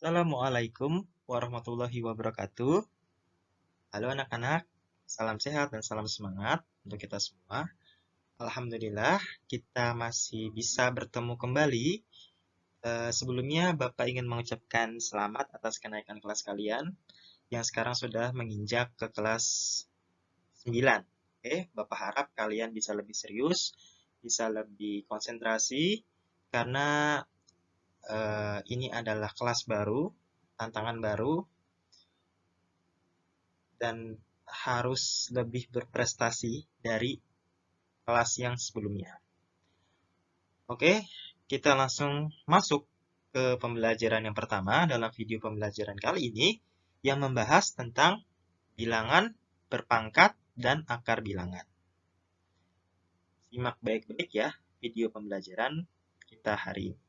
Assalamualaikum warahmatullahi wabarakatuh. Halo anak-anak, salam sehat dan salam semangat untuk kita semua. Alhamdulillah, kita masih bisa bertemu kembali. Sebelumnya, Bapak ingin mengucapkan selamat atas kenaikan kelas kalian yang sekarang sudah menginjak ke kelas 9. Oke, Bapak harap kalian bisa lebih serius, bisa lebih konsentrasi, karena ini adalah kelas baru, tantangan baru, dan harus lebih berprestasi dari kelas yang sebelumnya. Oke, kita langsung masuk ke pembelajaran yang pertama dalam video pembelajaran kali ini yang membahas tentang bilangan berpangkat dan akar bilangan. Simak baik-baik ya video pembelajaran kita hari ini.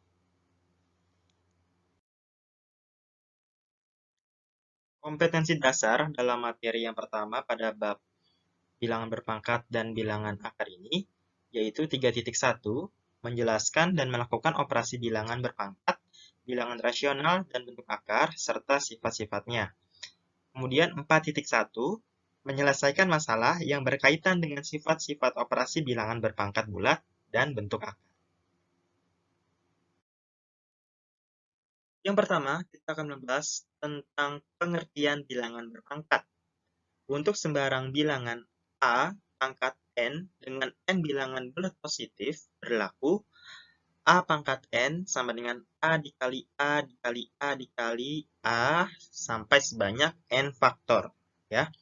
Kompetensi dasar dalam materi yang pertama pada bab bilangan berpangkat dan bilangan akar ini, yaitu 3.1, menjelaskan dan melakukan operasi bilangan berpangkat, bilangan rasional, dan bentuk akar, serta sifat-sifatnya. Kemudian 4.1, menyelesaikan masalah yang berkaitan dengan sifat-sifat operasi bilangan berpangkat bulat dan bentuk akar. Yang pertama, kita akan membahas tentang pengertian bilangan berpangkat. Untuk sembarang bilangan A pangkat N dengan N bilangan bulat positif berlaku A pangkat N sama dengan A dikali A dikali A dikali A sampai sebanyak N faktor. Ya.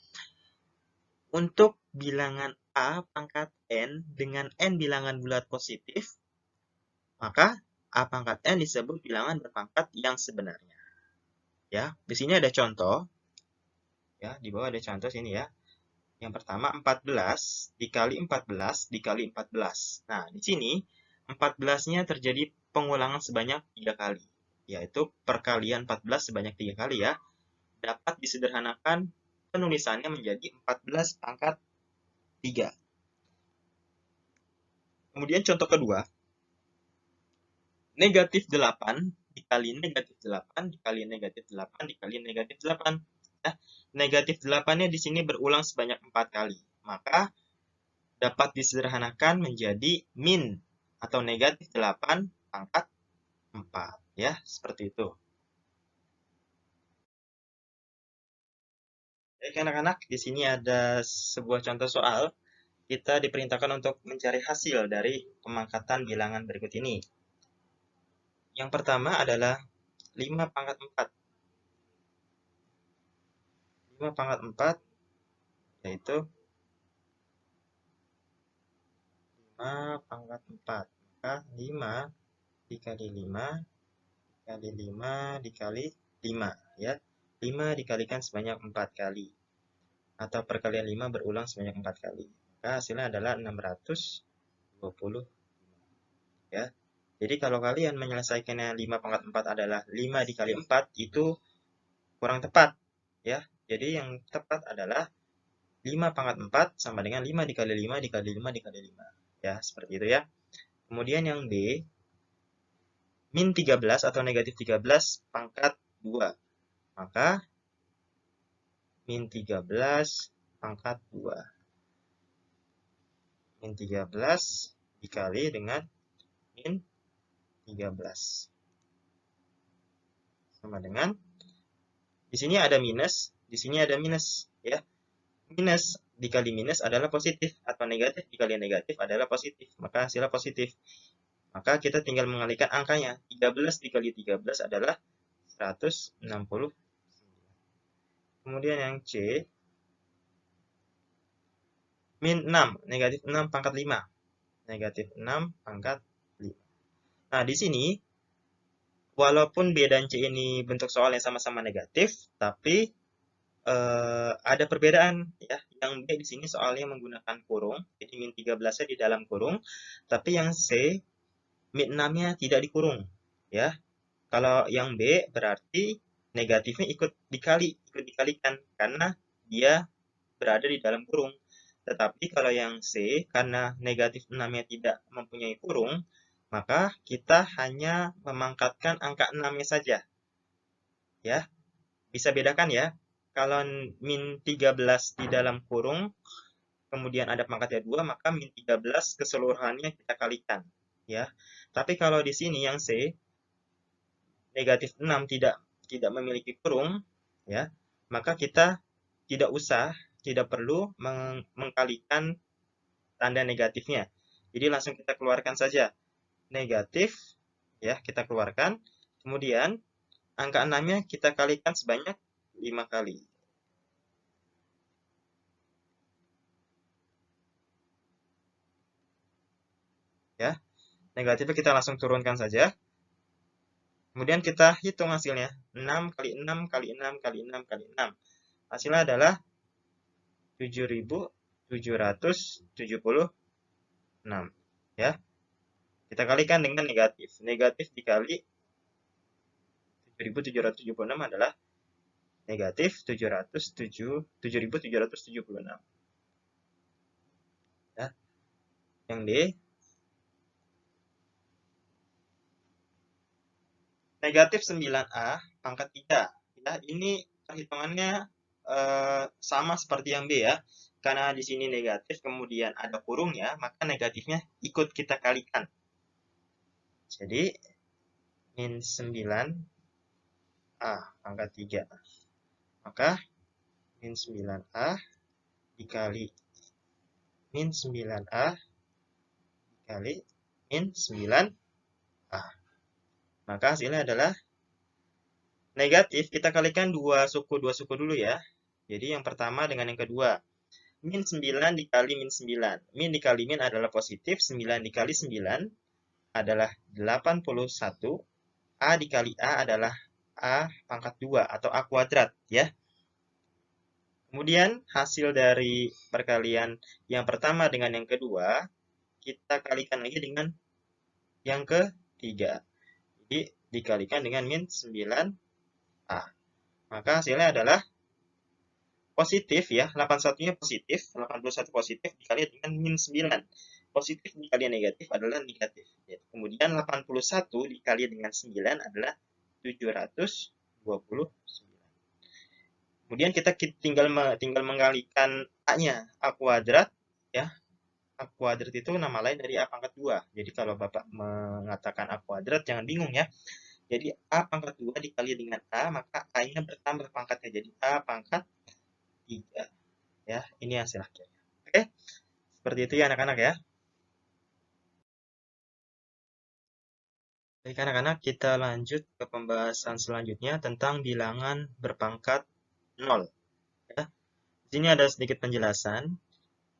Untuk bilangan A pangkat N dengan N bilangan bulat positif, maka A pangkat N disebut bilangan berpangkat yang sebenarnya. Ya, di sini ada contoh. Ya, di bawah ada contoh sini ya. Yang pertama 14 dikali 14 dikali 14. Nah, di sini 14-nya terjadi pengulangan sebanyak 3 kali, yaitu perkalian 14 sebanyak 3 kali ya. Dapat disederhanakan penulisannya menjadi 14 pangkat 3. Kemudian contoh kedua, negatif 8 dikali negatif 8 dikali negatif 8 dikali negatif 8. Nah, negatif 8-nya di sini berulang sebanyak 4 kali. Maka dapat disederhanakan menjadi min atau negatif 8 pangkat 4. Ya, seperti itu. Baik anak-anak, di sini ada sebuah contoh soal. Kita diperintahkan untuk mencari hasil dari pemangkatan bilangan berikut ini. Yang pertama adalah 5 pangkat 4. 5 pangkat 4 yaitu 5 pangkat 4. Maka 5 dikali 5 dikali 5 dikali 5. Ya. 5 dikalikan sebanyak 4 kali. Atau perkalian 5 berulang sebanyak 4 kali. Maka hasilnya adalah 620. Ya. Jadi kalau kalian menyelesaikannya 5 pangkat 4 adalah 5 dikali 4, itu kurang tepat. Ya. Jadi yang tepat adalah 5 pangkat 4 sama dengan 5 dikali 5 dikali 5 dikali 5. Ya, seperti itu ya. Kemudian yang B, min 13 atau negatif 13 pangkat 2. Maka min 13 pangkat 2. Min 13 dikali dengan min 13. Sama dengan, di sini ada minus, di sini ada minus. Ya. Minus dikali minus adalah positif, atau negatif dikali negatif adalah positif. Maka hasilnya positif. Maka kita tinggal mengalihkan angkanya. 13 dikali 13 adalah 160. Kemudian yang C, min 6, negatif 6 pangkat 5. Negatif 6 pangkat 5. Nah, di sini, walaupun B dan C ini bentuk soal yang sama-sama negatif, tapi ada perbedaan ya. Yang B di sini soalnya menggunakan kurung, jadi min 13-nya di dalam kurung, tapi yang C min 6-nya tidak dikurung ya. Kalau yang B berarti negatifnya ikut dikalikan karena dia berada di dalam kurung. Tetapi kalau yang C, karena negatif 6-nya tidak mempunyai kurung, maka kita hanya memangkatkan angka 6-nya saja. ya. Bisa bedakan ya. Kalau min 13 di dalam kurung, kemudian ada pangkatnya 2, maka min 13 keseluruhannya kita kalikan, ya. Tapi kalau di sini yang C, negatif 6 tidak memiliki kurung, ya, maka kita tidak perlu mengkalikan tanda negatifnya. Jadi langsung kita keluarkan saja. Negatif, ya, kita keluarkan. Kemudian angka 6-nya kita kalikan sebanyak 5 kali. Ya, negatifnya kita langsung turunkan saja. Kemudian kita hitung hasilnya. 6 kali 6 kali 6 kali 6 kali 6. Hasilnya adalah 7.776. Ya. Kita kalikan dengan negatif. Negatif dikali 7.776 adalah negatif 7.776. Ya. Yang D, negatif 9A pangkat 3. Ya, ini perhitungannya sama seperti yang B ya. Karena di sini negatif kemudian ada kurungnya, maka negatifnya ikut kita kalikan. Jadi min 9A pangkat 3. Maka min 9A dikali min 9A dikali min 9A. Maka hasilnya adalah negatif, kita kalikan dua suku dulu ya. Jadi yang pertama dengan yang kedua. Min 9 dikali min 9. Min dikali min adalah positif, 9 dikali 9 adalah 81. A dikali A adalah A pangkat 2 atau A kuadrat ya. Kemudian hasil dari perkalian yang pertama dengan yang kedua, kita kalikan lagi dengan yang ketiga. Jadi dikalikan dengan min 9A. Maka hasilnya adalah positif ya, 81-nya positif, 81 positif dikali dengan min 9. Positif dikali negatif adalah negatif. Kemudian 81 dikali dengan 9 adalah 729. Kemudian kita tinggal mengalikan A-nya, A kuadrat ya. A kuadrat itu nama lain dari A pangkat 2. Jadi kalau Bapak mengatakan A kuadrat jangan bingung ya. Jadi A pangkat 2 dikali dengan A, maka A-nya bertambah pangkatnya jadi A pangkat 3. Ya, ini hasil akhirnya. Oke, seperti itu ya anak-anak ya. Baik anak-anak, kita lanjut ke pembahasan selanjutnya tentang bilangan berpangkat 0. Ya. Di sini ada sedikit penjelasan.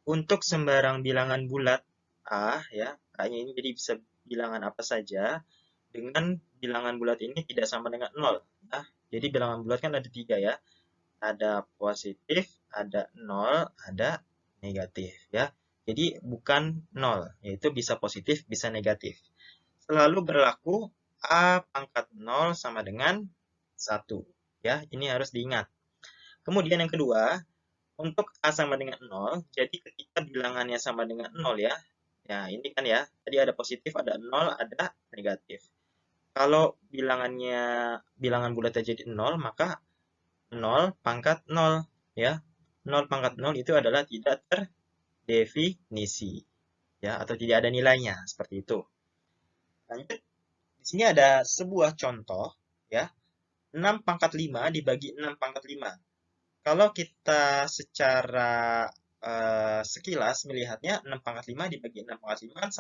Untuk sembarang bilangan bulat A, ya, A-nya ini jadi bisa bilangan apa saja, dengan bilangan bulat ini tidak sama dengan 0. Ya. Jadi bilangan bulat kan ada 3 ya. Ada positif, ada 0, ada negatif ya. Jadi bukan 0, yaitu bisa positif, bisa negatif. Selalu berlaku A pangkat 0 sama dengan 1. Ya, ini harus diingat. Kemudian yang kedua, untuk A sama dengan 0, jadi ketika bilangannya sama dengan 0 ya. Ya, ini kan ya, tadi ada positif, ada 0, ada negatif. Kalau bilangan bulatnya jadi 0, maka 0 pangkat 0 ya. 0 pangkat 0 itu adalah tidak terdefinisi ya, atau tidak ada nilainya seperti itu. Lanjut, di sini ada sebuah contoh ya. 6 pangkat 5 dibagi 6 pangkat 5. Kalau kita secara sekilas melihatnya 6 pangkat 5 dibagi 6 pangkat 5 kan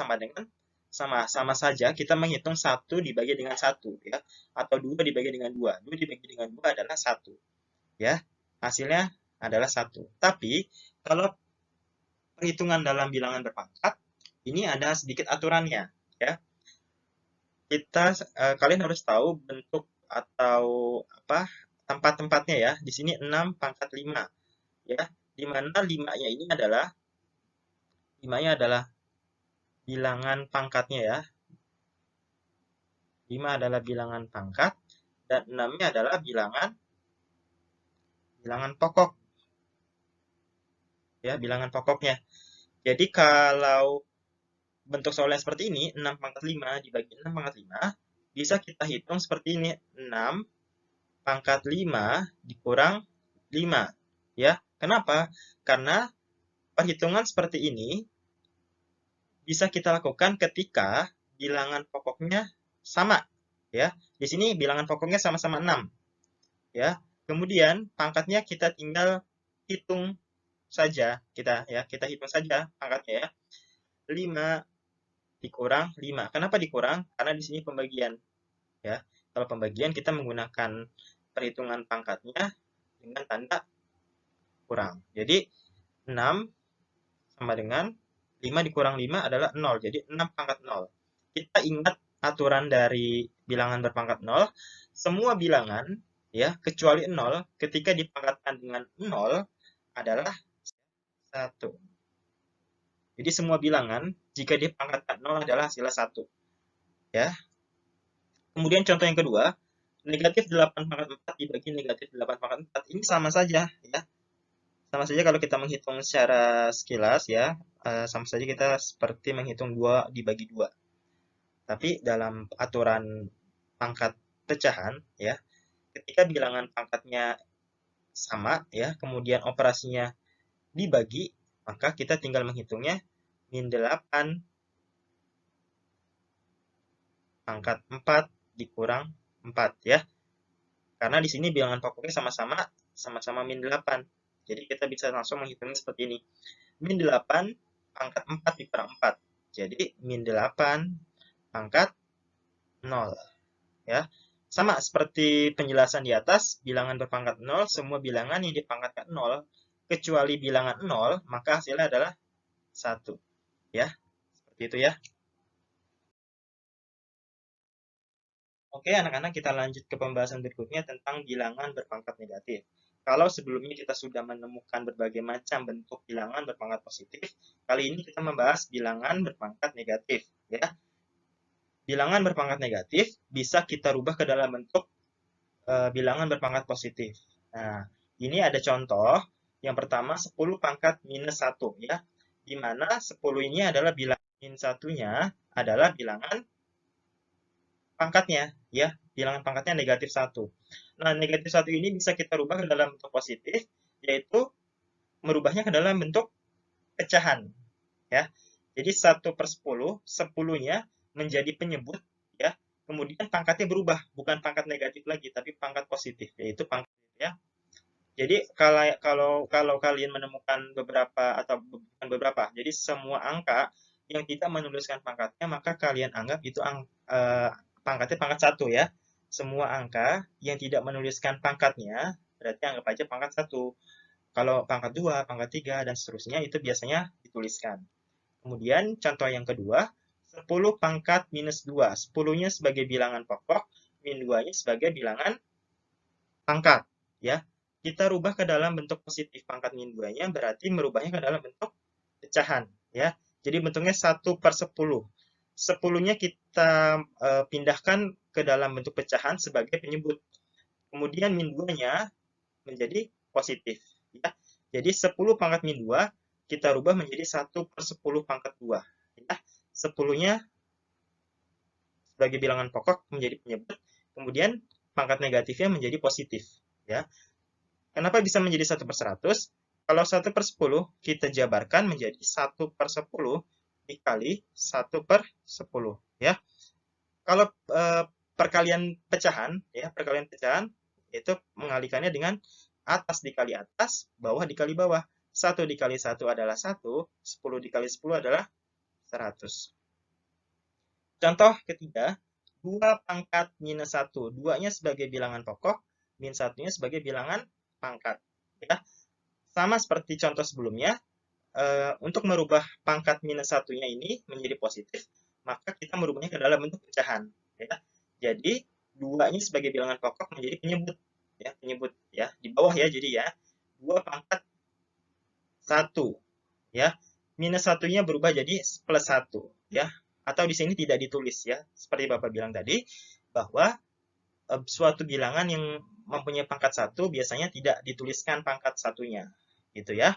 sama saja kita menghitung 1 dibagi dengan 1 ya, atau 2 dibagi dengan 2. 2 dibagi dengan 2 adalah 1. Ya, hasilnya adalah 1. Tapi kalau perhitungan dalam bilangan berpangkat, ini ada sedikit aturannya ya. Kalian harus tahu bentuk atau apa tempat-tempatnya ya. Di sini 6 pangkat 5 ya. Di mana 5-nya ini adalah bilangan pangkatnya ya. 5 adalah bilangan pangkat dan 6-nya adalah bilangan pokok. Ya, bilangan pokoknya. Jadi kalau bentuk soalnya seperti ini, 6 pangkat 5 dibagi 6 pangkat 5, bisa kita hitung seperti ini. 6 pangkat 5 dikurang 5. Ya, kenapa? Karena perhitungan seperti ini bisa kita lakukan ketika bilangan pokoknya sama. Ya, di sini bilangan pokoknya sama-sama 6. Ya, kemudian pangkatnya kita tinggal hitung saja. Kita hitung saja pangkatnya ya. 5 dikurang 5. Kenapa dikurang? Karena di sini pembagian. Ya, kalau pembagian kita menggunakan perhitungan pangkatnya dengan tanda kurang. Jadi 6 sama dengan 5 dikurang 5 adalah 0. Jadi 6 pangkat 0. Kita ingat aturan dari bilangan berpangkat 0. Semua bilangan ya kecuali 0 ketika dipangkatkan dengan 0 adalah 1. Jadi semua bilangan jika dipangkatkan 0 adalah hasilnya 1. Ya. Kemudian contoh yang kedua, negatif 8 pangkat 4 dibagi negatif 8 pangkat 4. Ini sama saja ya. Sama saja kalau kita menghitung secara sekilas ya, sama saja kita seperti menghitung 2 dibagi 2. Tapi dalam aturan pangkat pecahan ya, ketika bilangan pangkatnya sama ya, kemudian operasinya dibagi, maka kita tinggal menghitungnya min 8 pangkat 4 dikurang 4 ya. Karena di sini bilangan pokoknya sama-sama min 8. Jadi kita bisa langsung menghitungnya seperti ini. Min 8 pangkat 4 dikurang 4. Jadi min 8 pangkat 0 ya. Sama seperti penjelasan di atas, bilangan berpangkat 0, semua bilangan yang dipangkatkan 0 kecuali bilangan 0, maka hasilnya adalah 1 ya. Seperti itu ya. Oke, anak-anak, kita lanjut ke pembahasan berikutnya tentang bilangan berpangkat negatif. Kalau sebelumnya kita sudah menemukan berbagai macam bentuk bilangan berpangkat positif, kali ini kita membahas bilangan berpangkat negatif ya. Bilangan berpangkat negatif bisa kita rubah ke dalam bentuk bilangan berpangkat positif. Nah, ini ada contoh. Yang pertama 10 pangkat minus 1 ya. Di mana 10 ini adalah bilangan min satunya adalah bilangan pangkatnya ya. Bilangan pangkatnya negatif 1. Nah, negatif 1 ini bisa kita rubah ke dalam bentuk positif, yaitu merubahnya ke dalam bentuk pecahan ya. Jadi 1/10, 10-nya menjadi penyebut ya. Kemudian pangkatnya berubah, bukan pangkat negatif lagi, tapi pangkat positif, yaitu pangkat ya. Jadi kalau kalian menemukan beberapa atau bukan beberapa, jadi semua angka yang tidak menuliskan pangkatnya, maka kalian anggap itu pangkatnya pangkat 1 ya. Semua angka yang tidak menuliskan pangkatnya, berarti anggap aja pangkat 1. Kalau pangkat 2, pangkat 3, dan seterusnya itu biasanya dituliskan. Kemudian contoh yang kedua, 10 pangkat minus 2. 10-nya sebagai bilangan pokok, min 2-nya sebagai bilangan pangkat. Ya, kita rubah ke dalam bentuk positif pangkat min 2-nya, berarti merubahnya ke dalam bentuk pecahan. Ya, jadi bentuknya 1/10. 10-nya kita pindahkan ke dalam bentuk pecahan sebagai penyebut. Kemudian min 2-nya menjadi positif. Ya, jadi 10 pangkat min 2 kita rubah menjadi 1/10 pangkat 2. Ya, 10-nya sebagai bilangan pokok menjadi penyebut, kemudian pangkat negatifnya menjadi positif. Ya, kenapa bisa menjadi 1/100? Kalau 1/10 kita jabarkan menjadi 1/10 dikali 1/10 ya. Kalau perkalian pecahan ya, perkalian pecahan itu mengalikannya dengan atas dikali atas, bawah dikali bawah. 1 dikali 1 adalah 1, 10 dikali 10 adalah 100. Contoh ketiga, 2 pangkat minus 1. 2-nya sebagai bilangan pokok, min 1-nya sebagai bilangan pangkat. Ya. Sama seperti contoh sebelumnya, untuk merubah pangkat minus 1-nya ini menjadi positif, maka kita merubahnya ke dalam bentuk pecahan. Ya. Jadi, 2-nya sebagai bilangan pokok menjadi penyebut. Ya, penyebut ya, di bawah ya, jadi ya. 2 pangkat 1. Ya. Minus 1-nya berubah jadi plus 1. Ya. Atau di sini tidak ditulis ya. Seperti Bapak bilang tadi, bahwa suatu bilangan yang mempunyai pangkat 1 biasanya tidak dituliskan pangkat satunya. Gitu ya.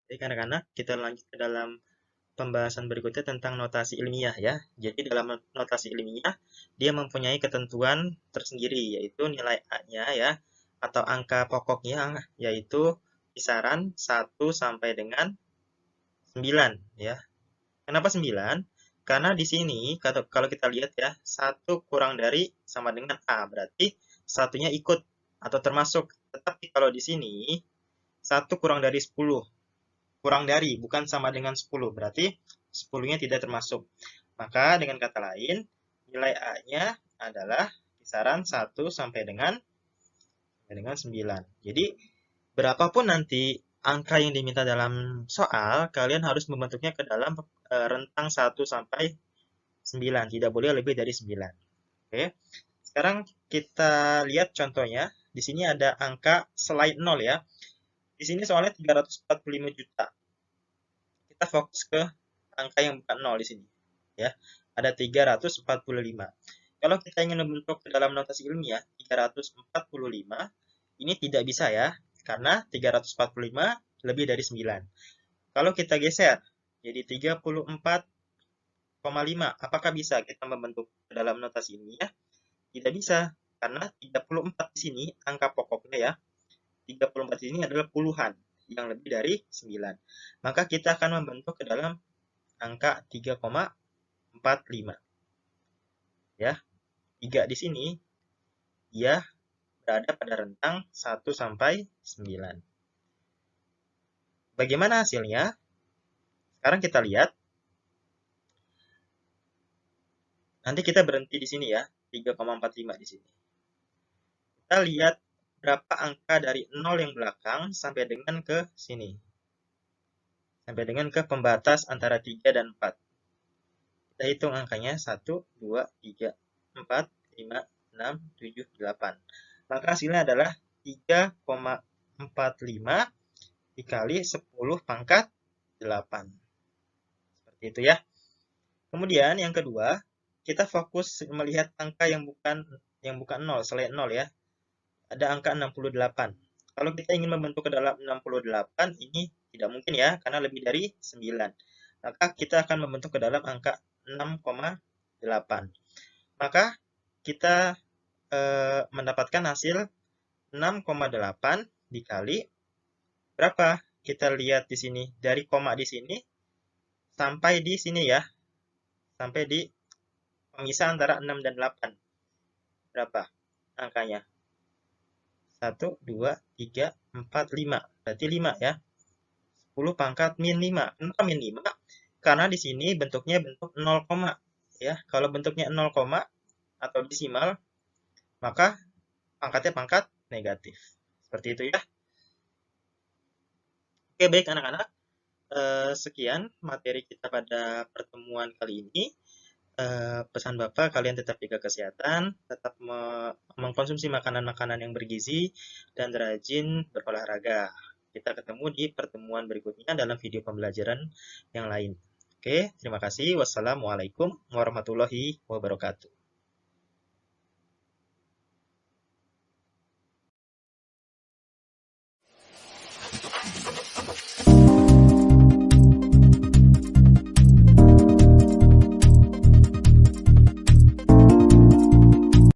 Baik anak-anak, kita lanjut ke dalam pembahasan berikutnya tentang notasi ilmiah ya. Jadi dalam notasi ilmiah, dia mempunyai ketentuan tersendiri, yaitu nilai A-nya ya, atau angka pokoknya, yaitu kisaran 1 sampai dengan 9 ya. Kenapa 9? Karena di sini, kalau kita lihat ya, 1 kurang dari sama dengan A, berarti satunya ikut atau termasuk. Tetapi kalau di sini, 1 kurang dari 10, kurang dari, bukan sama dengan 10. Berarti 10-nya tidak termasuk. Maka dengan kata lain, nilai A-nya adalah kisaran 1 sampai dengan 9. Jadi, berapapun nanti angka yang diminta dalam soal, kalian harus membentuknya ke dalam rentang 1 sampai 9. Tidak boleh lebih dari 9. Oke. Sekarang kita lihat contohnya. Di sini ada angka selain 0 ya. Di sini soalnya 345 juta. Kita fokus ke angka yang bukan 0 di sini. Ya, ada 345. Kalau kita ingin membentuk ke dalam notasi ilmiah 345, ini tidak bisa ya, karena 345 lebih dari 9. Kalau kita geser jadi 34,5, apakah bisa kita membentuk ke dalam notasi ilmiah? Tidak bisa, karena 34 di sini angka pokoknya ya. 34 di sini adalah puluhan yang lebih dari 9. Maka kita akan membentuk ke dalam angka 3,45. Ya. 3 di sini dia berada pada rentang 1 sampai 9. Bagaimana hasilnya? Sekarang kita lihat. Nanti kita berhenti di sini ya, 3,45 di sini. Kita lihat berapa angka dari 0 yang belakang sampai dengan ke sini. Sampai dengan ke pembatas antara 3 dan 4. Kita hitung angkanya 1, 2, 3, 4, 5, 6, 7, 8. Maka hasilnya adalah 3,45 dikali 10 pangkat 8. Seperti itu ya. Kemudian yang kedua, kita fokus melihat angka yang bukan 0, selain 0 ya. Ada angka 68. Kalau kita ingin membentuk ke dalam 68, ini tidak mungkin ya, karena lebih dari 9. Maka kita akan membentuk ke dalam angka 6,8. Maka kita mendapatkan hasil 6,8 dikali berapa? Kita lihat di sini, dari koma di sini sampai di sini ya. Sampai di pemisah antara 6 dan 8. Berapa angkanya? 1, 2, 3, 4, 5. Berarti 5 ya. 10 pangkat min 5. Kenapa min 5? Karena di sini bentuknya bentuk 0, ya. Kalau bentuknya 0, atau desimal, maka pangkatnya pangkat negatif. Seperti itu ya. Oke, baik anak-anak. Sekian materi kita pada pertemuan kali ini. Pesan Bapak, kalian tetap jaga kesehatan, tetap mengkonsumsi makanan-makanan yang bergizi, dan rajin berolahraga. Kita ketemu di pertemuan berikutnya dalam video pembelajaran yang lain. Oke, terima kasih. Wassalamualaikum warahmatullahi wabarakatuh.